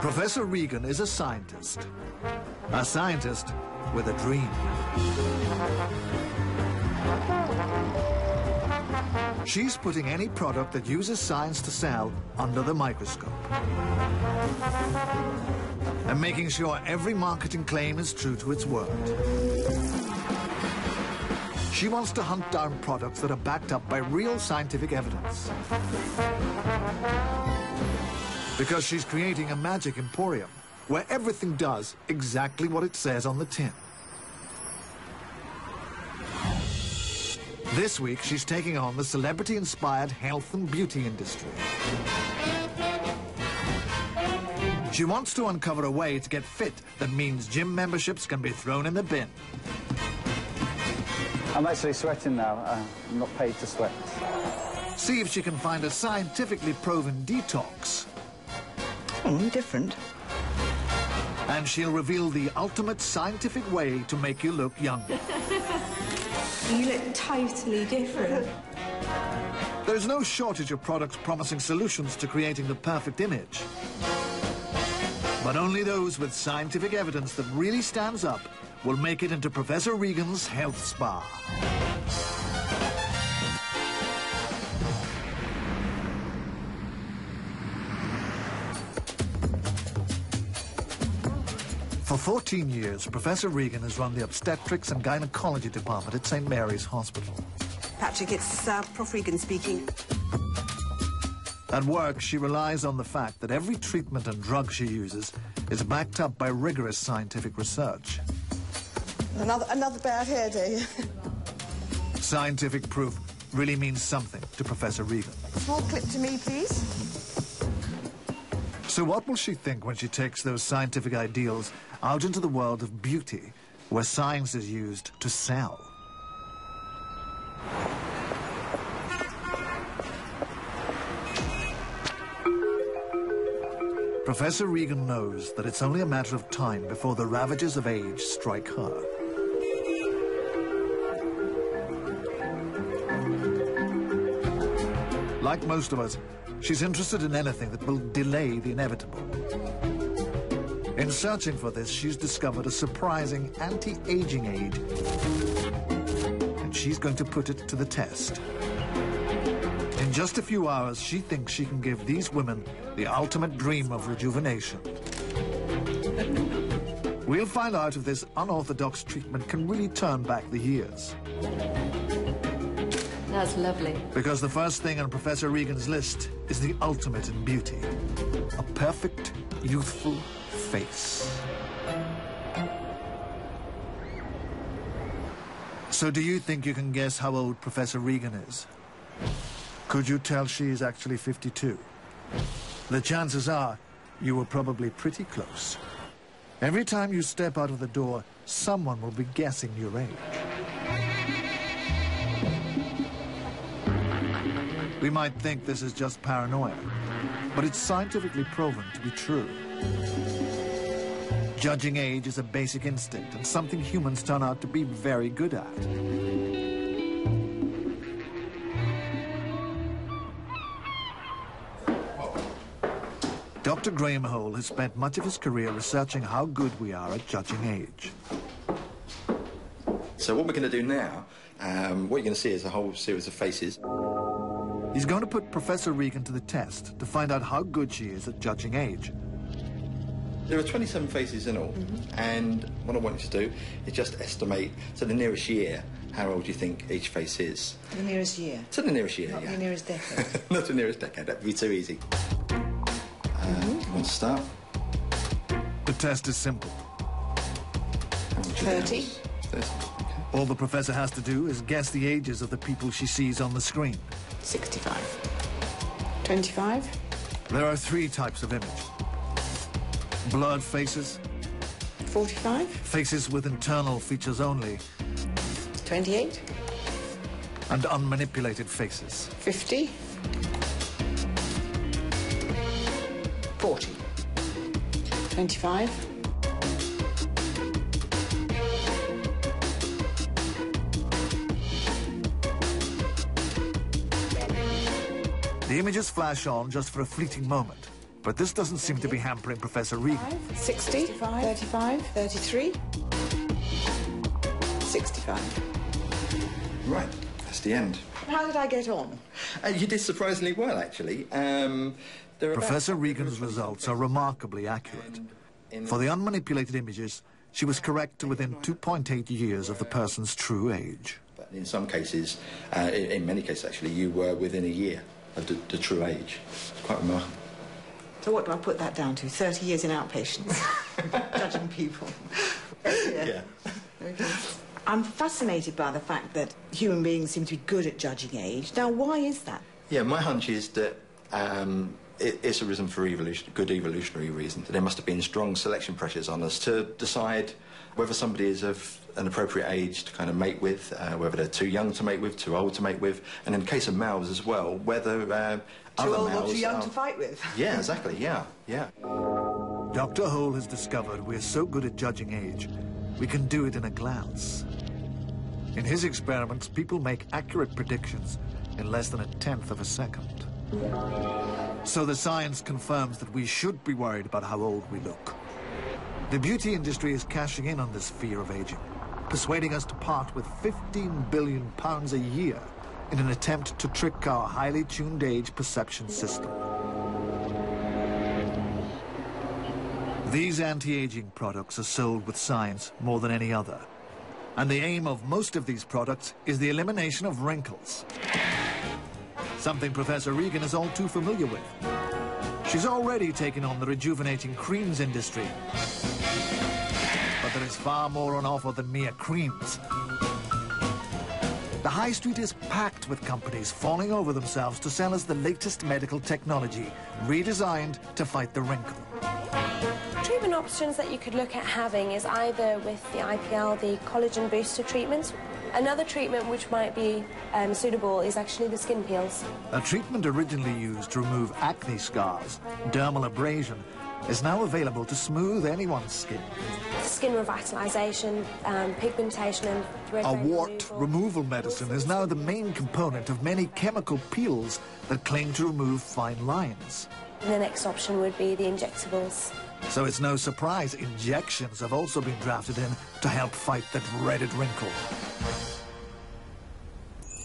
Professor Regan is a scientist with a dream. She's putting any product that uses science to sell under the microscope and making sure every marketing claim is true to its word. She wants to hunt down products that are backed up by real scientific evidence. Because she's creating a magic emporium where everything does exactly what it says on the tin. This week, she's taking on the celebrity-inspired health and beauty industry. She wants to uncover a way to get fit that means gym memberships can be thrown in the bin. I'm actually sweating now. I'm not paid to sweat. See if she can find a scientifically proven detox. Different. And she'll reveal the ultimate scientific way to make you look younger. You look totally different. There's no shortage of products promising solutions to creating the perfect image. But only those with scientific evidence that really stands up will make it into Professor Regan's health spa. For 14 years, Professor Regan has run the obstetrics and gynecology department at St. Mary's Hospital. Patrick, it's Prof. Regan speaking. At work, she relies on the fact that every treatment and drug she uses is backed up by rigorous scientific research. Another bad hair day. Scientific proof really means something to Professor Regan. Small clip to me, please. So what will she think when she takes those scientific ideals out into the world of beauty, where science is used to sell? Professor Regan knows that it's only a matter of time before the ravages of age strike her. Like most of us, she's interested in anything that will delay the inevitable. In searching for this, she's discovered a surprising anti-aging aid. And she's going to put it to the test. In just a few hours, she thinks she can give these women the ultimate dream of rejuvenation. We'll find out if this unorthodox treatment can really turn back the years. That's lovely. Because the first thing on Professor Regan's list is the ultimate in beauty. A perfect, youthful face. So do you think you can guess how old Professor Regan is? Could you tell she is actually 52? The chances are you were probably pretty close. Every time you step out of the door, someone will be guessing your age. We might think this is just paranoia, but it's scientifically proven to be true. Judging age is a basic instinct and something humans turn out to be very good at. Dr. Graham Hole has spent much of his career researching how good we are at judging age. So what we're going to do now, what you're going to see is a whole series of faces. He's going to put Professor Regan to the test to find out how good she is at judging age. There are 27 faces in all, and what I want you to do is just estimate to the nearest year how old you think each face is. The nearest year? To the nearest year, Not yeah. the nearest decade? Not the nearest decade, that'd be too easy. You want to start? The test is simple. 30. 30. Okay. All the professor has to do is guess the ages of the people she sees on the screen. 65. 25. There are three types of image. Blurred faces, 45. faces with internal features only, 28. and unmanipulated faces. 50. 40. 25. The images flash on just for a fleeting moment, But this doesn't seem to be hampering Professor Regan. 60, 35, 33, 65. Right, that's the end. How did I get on? You did surprisingly well, actually. Professor Regan's results are remarkably accurate. For the unmanipulated images, she was correct to within 2.8 years of the person's true age. But in some cases, in many cases actually, you were within a year of the true age. Quite remarkable. So what do I put that down to? 30 years in outpatients, judging people. Yeah. Okay. I'm fascinated by the fact that human beings seem to be good at judging age. Now, why is that? Yeah, my hunch is that it's arisen for good evolutionary reasons. There must have been strong selection pressures on us to decide whether somebody is of an appropriate age to kind of mate with, whether they're too young to mate with, too old to mate with, and in the case of males as well, whether Too old or too young to fight with. Yeah, exactly, yeah. Dr. Hole has discovered we're so good at judging age, we can do it in a glance. In his experiments, people make accurate predictions in less than 1/10 of a second. So the science confirms that we should be worried about how old we look. The beauty industry is cashing in on this fear of aging, persuading us to part with £15 billion a year in an attempt to trick our highly tuned age perception system. These anti-aging products are sold with science more than any other. And the aim of most of these products is the elimination of wrinkles. Something Professor Regan is all too familiar with. She's already taken on the rejuvenating creams industry. But there is far more on offer than mere creams. The high street is packed with companies falling over themselves to sell us the latest medical technology, redesigned to fight the wrinkle. Treatment options that you could look at having is either with the IPL, the collagen booster treatments. Another treatment which might be suitable is actually the skin peels. A treatment originally used to remove acne scars, dermal abrasion, is now available to smooth anyone's skin. Skin revitalization, pigmentation and thread A wart removal medicine is now the main component of many chemical peels that claim to remove fine lines. The next option would be the injectables. So it's no surprise injections have also been drafted in to help fight the dreaded wrinkle.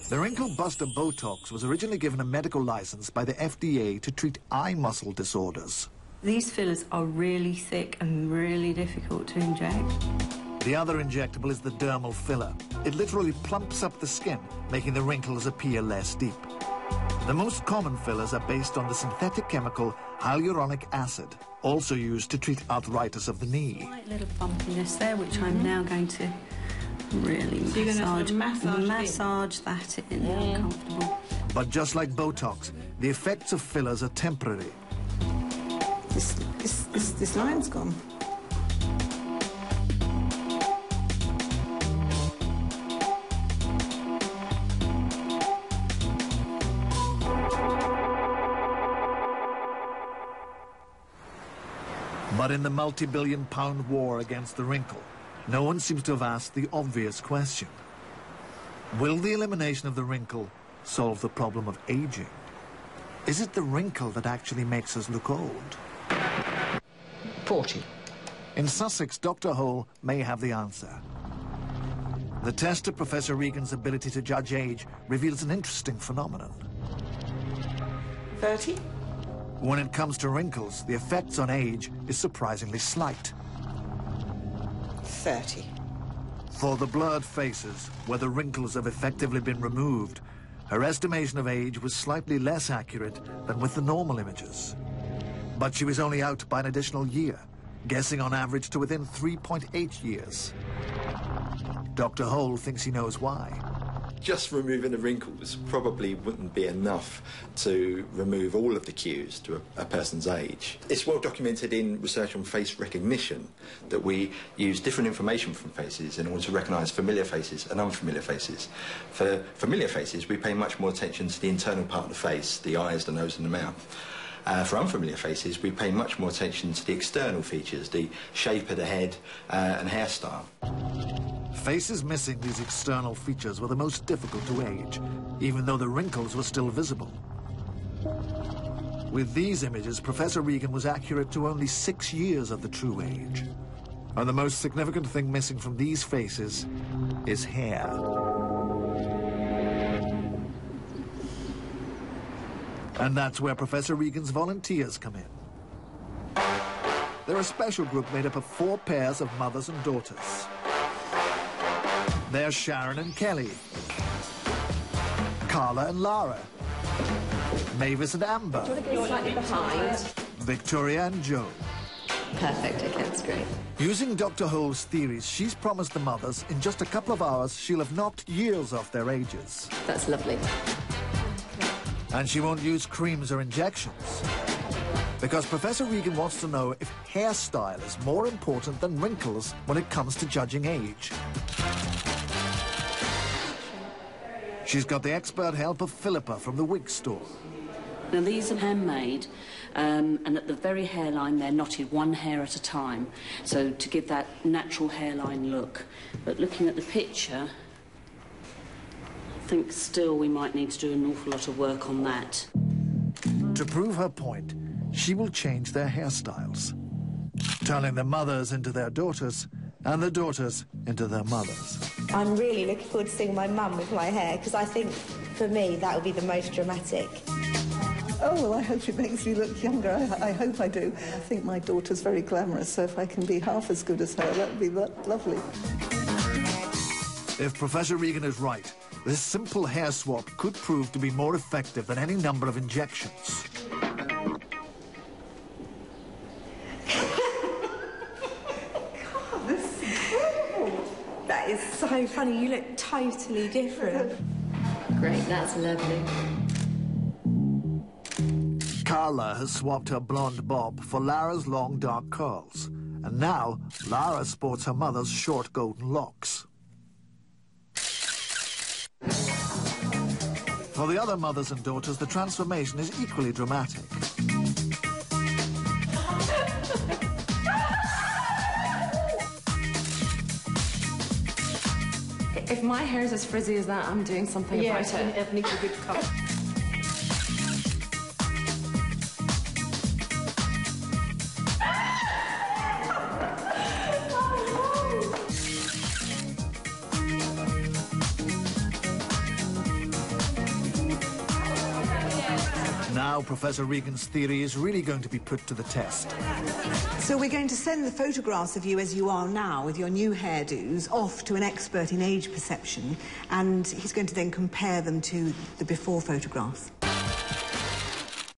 The Wrinkle Buster Botox was originally given a medical license by the FDA to treat eye muscle disorders. These fillers are really thick and really difficult to inject. The other injectable is the dermal filler. It literally plumps up the skin, making the wrinkles appear less deep. The most common fillers are based on the synthetic chemical hyaluronic acid, also used to treat arthritis of the knee. Slight little bumpiness there, which I'm now going to really massage that in. Uncomfortable. But just like Botox, the effects of fillers are temporary. This line's gone. But in the multi-billion-pound war against the wrinkle, no one seems to have asked the obvious question. Will the elimination of the wrinkle solve the problem of aging? Is it the wrinkle that actually makes us look old? 40. In Sussex, Dr. Hole may have the answer. The test of Professor Regan's ability to judge age reveals an interesting phenomenon. 30. When it comes to wrinkles, the effects on age is surprisingly slight. 30. For the blurred faces, where the wrinkles have effectively been removed, her estimation of age was slightly less accurate than with the normal images. But she was only out by an additional year, guessing on average to within 3.8 years. Dr. Hole thinks he knows why. Just removing the wrinkles probably wouldn't be enough to remove all of the cues to a person's age. It's well documented in research on face recognition that we use different information from faces in order to recognise familiar faces and unfamiliar faces. For familiar faces, we pay much more attention to the internal part of the face, the eyes, the nose and the mouth. For unfamiliar faces, we pay much more attention to the external features, the shape of the head and hairstyle. Faces missing these external features were the most difficult to age, even though the wrinkles were still visible. With these images, Professor Regan was accurate to only 6 years of the true age. And the most significant thing missing from these faces is hair. And that's where Professor Regan's volunteers come in. They're a special group made up of 4 pairs of mothers and daughters. They're Sharon and Kelly, Carla and Lara, Mavis and Amber, Slightly behind. Victoria and Joe. Perfect, okay, that's great. Using Dr. Hole's theories, she's promised the mothers in just a couple of hours she'll have knocked years off their ages. That's lovely. And she won't use creams or injections. Because Professor Regan wants to know if hairstyle is more important than wrinkles when it comes to judging age. She's got the expert help of Philippa from the wig store. Now, these are handmade, and at the very hairline, they're knotted 1 hair at a time, so to give that natural hairline look. But looking at the picture, I think still we might need to do an awful lot of work on that. To prove her point, she will change their hairstyles, turning the mothers into their daughters and the daughters into their mothers. I'm really looking forward to seeing my mum with my hair, because I think, for me, that would be the most dramatic. Oh, well, I hope it makes me look younger. I hope I do. I think my daughter's very glamorous, so if I can be half as good as her, that would be lovely. If Professor Regan is right, this simple hair swap could prove to be more effective than any number of injections. That is so funny. You look totally different. Great, that's lovely. Carla has swapped her blonde bob for Lara's long dark curls. And now, Lara sports her mother's short golden locks. For the other mothers and daughters, the transformation is equally dramatic. If my hair is as frizzy as that, I'm doing something about it. It needs a good cut. Now Professor Regan's theory is really going to be put to the test. So we're going to send the photographs of you as you are now with your new hairdos off to an expert in age perception, and he's going to then compare them to the before photographs.